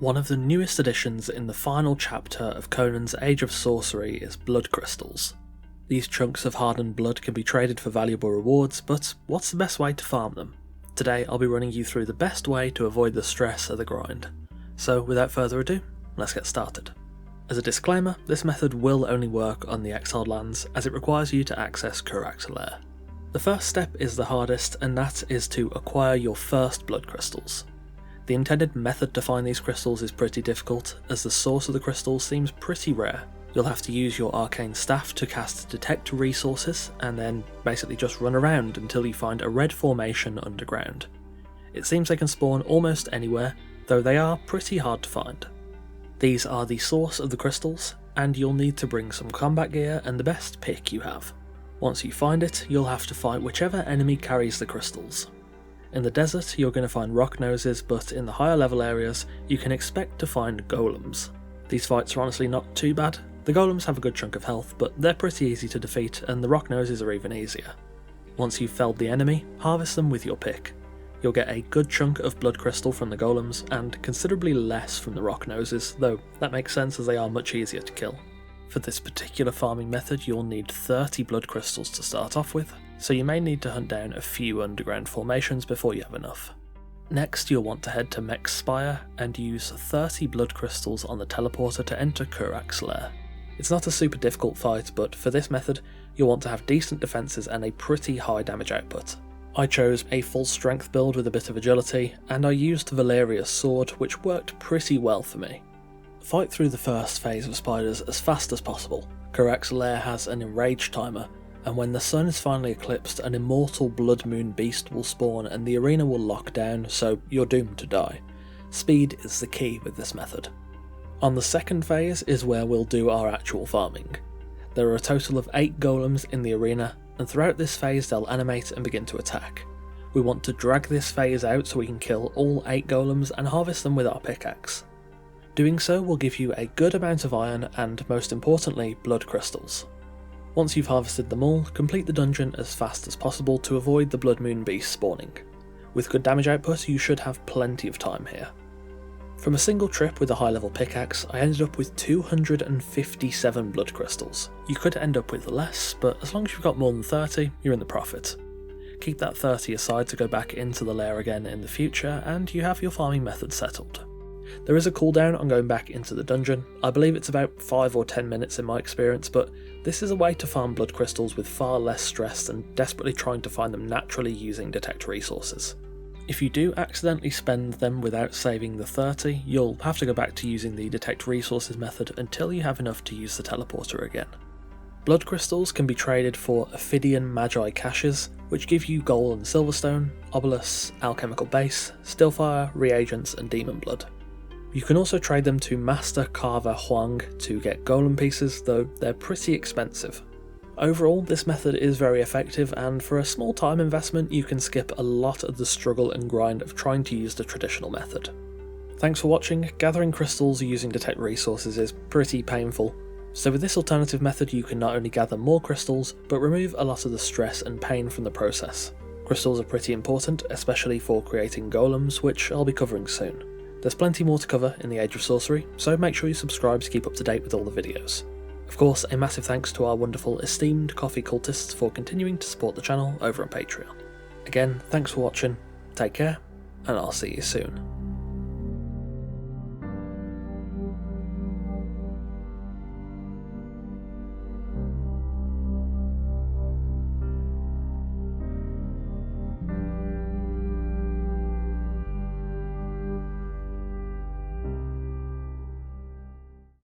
One of the newest additions in the final chapter of Conan's Age of Sorcery is blood crystals. These chunks of hardened blood can be traded for valuable rewards, but what's the best way to farm them? Today I'll be running you through the best way to avoid the stress of the grind. So without further ado, let's get started. As a disclaimer, this method will only work on the exiled lands as it requires you to access Curac's lair. The first step is the hardest, and that is to acquire your first blood crystals. The intended method to find these crystals is pretty difficult, as the source of the crystals seems pretty rare. You'll have to use your arcane staff to cast detect resources, and then basically just run around until you find a red formation underground. It seems they can spawn almost anywhere, though they are pretty hard to find. These are the source of the crystals, and you'll need to bring some combat gear and the best pick you have. Once you find it, you'll have to fight whichever enemy carries the crystals. In the desert, you're going to find rock noses, but in the higher level areas, you can expect to find golems. These fights are honestly not too bad. The golems have a good chunk of health, but they're pretty easy to defeat, and the rock noses are even easier. Once you've felled the enemy, harvest them with your pick. You'll get a good chunk of blood crystal from the golems, and considerably less from the rock noses, though that makes sense as they are much easier to kill. For this particular farming method, you'll need 30 blood crystals to start off with, so you may need to hunt down a few underground formations before you have enough. Next, you'll want to head to Mech's Spire and use 30 blood crystals on the teleporter to enter Curac's lair. It's not a super difficult fight, but for this method, you'll want to have decent defences and a pretty high damage output. I chose a full strength build with a bit of agility, and I used Valeria's sword, which worked pretty well for me. Fight through the first phase of spiders as fast as possible. Curac's lair has an enrage timer, and when the sun is finally eclipsed, an immortal blood moon beast will spawn and the arena will lock down, so you're doomed to die. Speed is the key with this method. On the second phase is where we'll do our actual farming. There are a total of 8 golems in the arena, and throughout this phase they'll animate and begin to attack. We want to drag this phase out so we can kill all 8 golems and harvest them with our pickaxe. Doing so will give you a good amount of iron and, most importantly, blood crystals. Once you've harvested them all, complete the dungeon as fast as possible to avoid the blood moon beast spawning. With good damage output, you should have plenty of time here. From a single trip with a high level pickaxe, I ended up with 257 blood crystals. You could end up with less, but as long as you've got more than 30, you're in the profit. Keep that 30 aside to go back into the lair again in the future, and you have your farming method settled. There is a cooldown on going back into the dungeon. I believe it's about 5 or 10 minutes in my experience, but this is a way to farm blood crystals with far less stress than desperately trying to find them naturally using detect resources. If you do accidentally spend them without saving the 30, you'll have to go back to using the detect resources method until you have enough to use the teleporter again. Blood crystals can be traded for Ophidian Magi caches, which give you gold and silverstone, obolus, alchemical base, steelfire, reagents and demon blood. You can also trade them to Master Carver Huang to get golem pieces, though they're pretty expensive. Overall, this method is very effective, and for a small time investment you can skip a lot of the struggle and grind of trying to use the traditional method. Thanks for watching. Gathering crystals using detect resources is pretty painful, so with this alternative method you can not only gather more crystals, but remove a lot of the stress and pain from the process. Crystals are pretty important, especially for creating golems, which I'll be covering soon. There's plenty more to cover in the Age of Sorcery, so make sure you subscribe to keep up to date with all the videos. Of course, a massive thanks to our wonderful esteemed coffee cultists for continuing to support the channel over on Patreon. Again, thanks for watching, take care, and I'll see you soon.